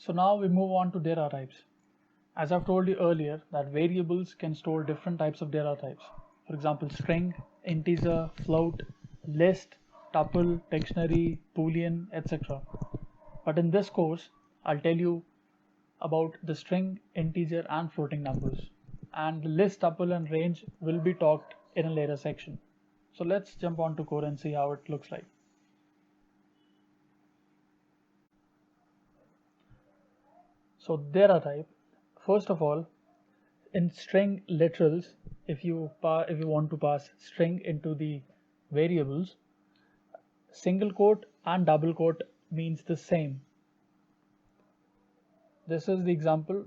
So now we move on to data types. As I've told you earlier, that variables can store different types of data types. For example, string, integer, float, list, tuple, dictionary, boolean, etc. But in this course, I'll tell you about the string, integer, and floating numbers. And the list, tuple, and range will be talked in a later section. So let's jump on to code and see how it looks like. So data type, first of all, in string literals, if you want to pass string into the variables, single quote and double quote means the same. This is the example,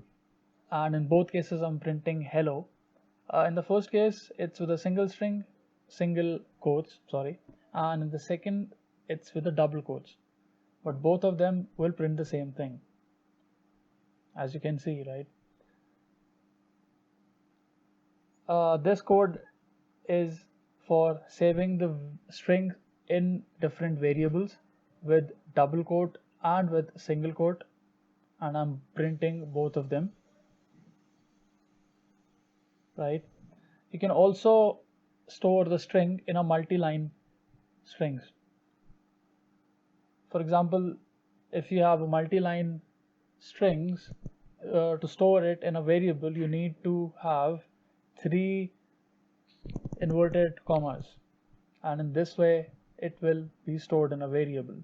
and in both cases I'm printing hello. In the first case it's with a single quotes, and in the second it's with a double quotes, but both of them will print the same thing, as you can see, right? This code is for saving the string in different variables with double quote and with single quote, and I'm printing both of them, right? You can also store the string in a multi-line strings. For example, if you have a multi-line strings, to store it in a variable you need to have 3 inverted commas, and in this way it will be stored in a variable.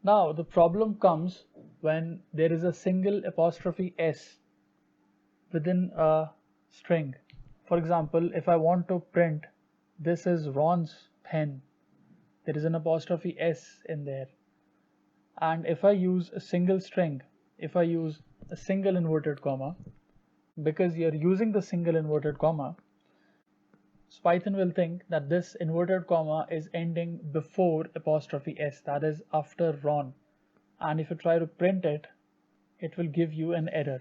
Now the problem comes when there is a single apostrophe s within a string. For example, if I want to print this is Ron's pen, there is an apostrophe s in there, and if I use a single string, if I use a single inverted comma, because you're using the single inverted comma, so Python will think that this inverted comma is ending before apostrophe s, that is after Ron, and if you try to print it, it will give you an error.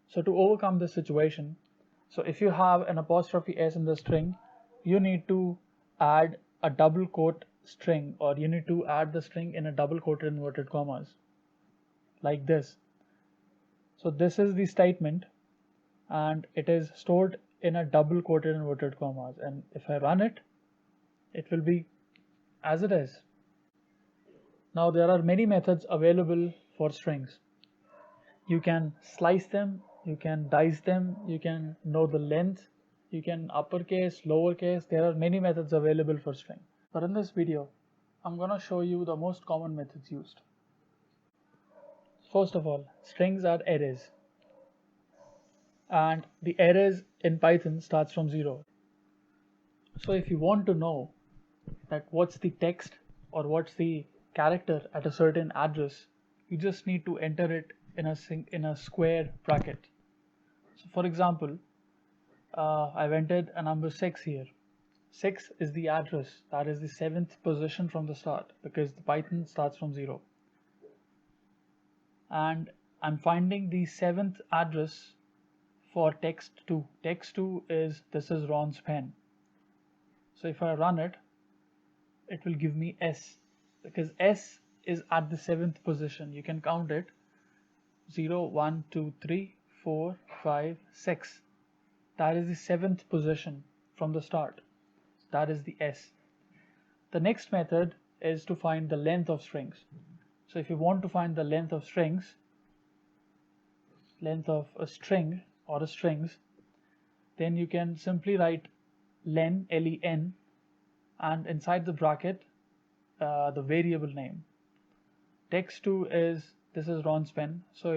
So to overcome this situation, so if you have an apostrophe s in the string, you need to add a double quote string, or you need to add the string in a double quoted inverted commas like this. So this is the statement, and it is stored in a double quoted inverted commas, and if I run it, it will be as it is. Now there are many methods available for strings. You can slice them, you can dice them, you can know the length, you can uppercase, lowercase. There are many methods available for string, but in this video I'm gonna show you the most common methods used. First of all, strings are arrays, and the arrays in Python starts from 0. So if you want to know that what's the text or what's the character at a certain address, you just need to enter it in a square bracket. So for example, I've entered a number 6 here. 6 is the address, that is the 7th position from the start, because the Python starts from 0. And I'm finding the 7th address for text2. Text2 is this is Ron's pen. So if I run it, it will give me S, because S is at the 7th position. You can count it 0, 1, 2, 3, 4, 5, 6. That is the 7th position from the start. That is the S. The next method is to find the length of strings. So if you want to find the length of strings, length of a string or a strings, then you can simply write len, L-E-N, and inside the bracket the variable name. Text2 is this is Ron's pen, so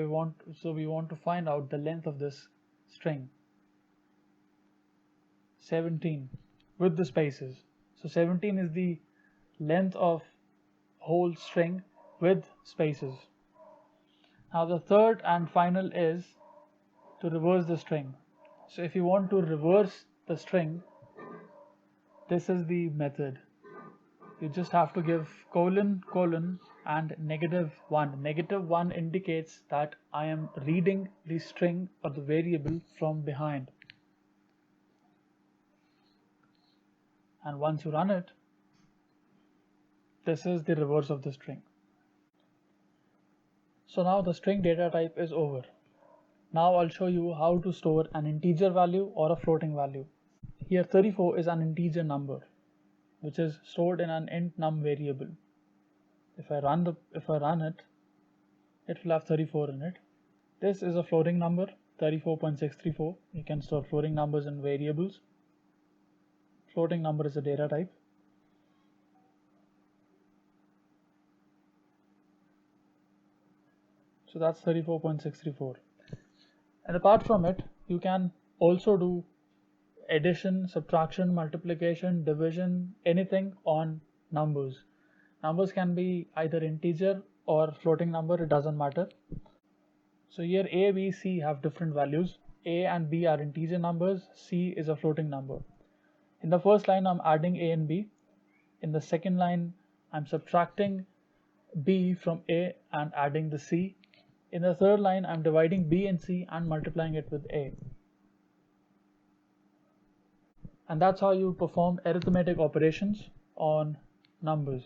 we want to find out the length of this string. 17 with the spaces. So 17 is the length of whole string with spaces. Now the third and final is to reverse the string. So if you want to reverse the string, this is the method. You just have to give colon, colon, and -1. -1 indicates that I am reading the string or the variable from behind. And once you run it, this is the reverse of the string. So now the string data type is over. Now I'll show you how to store an integer value or a floating value. Here 34 is an integer number which is stored in an int num variable. If I run it, it will have 34 in it. This is a floating number, 34.634. You can store floating numbers in variables. Floating number is a data type. So that's 34.634. And apart from it, you can also do addition, subtraction, multiplication, division, anything on numbers. Numbers can be either integer or floating number, it doesn't matter. So here A, B, C have different values. A and B are integer numbers, C is a floating number. In the first line, I'm adding A and B. In the second line, I'm subtracting B from A and adding the C. In the third line, I'm dividing B and C and multiplying it with A. And that's how you perform arithmetic operations on numbers.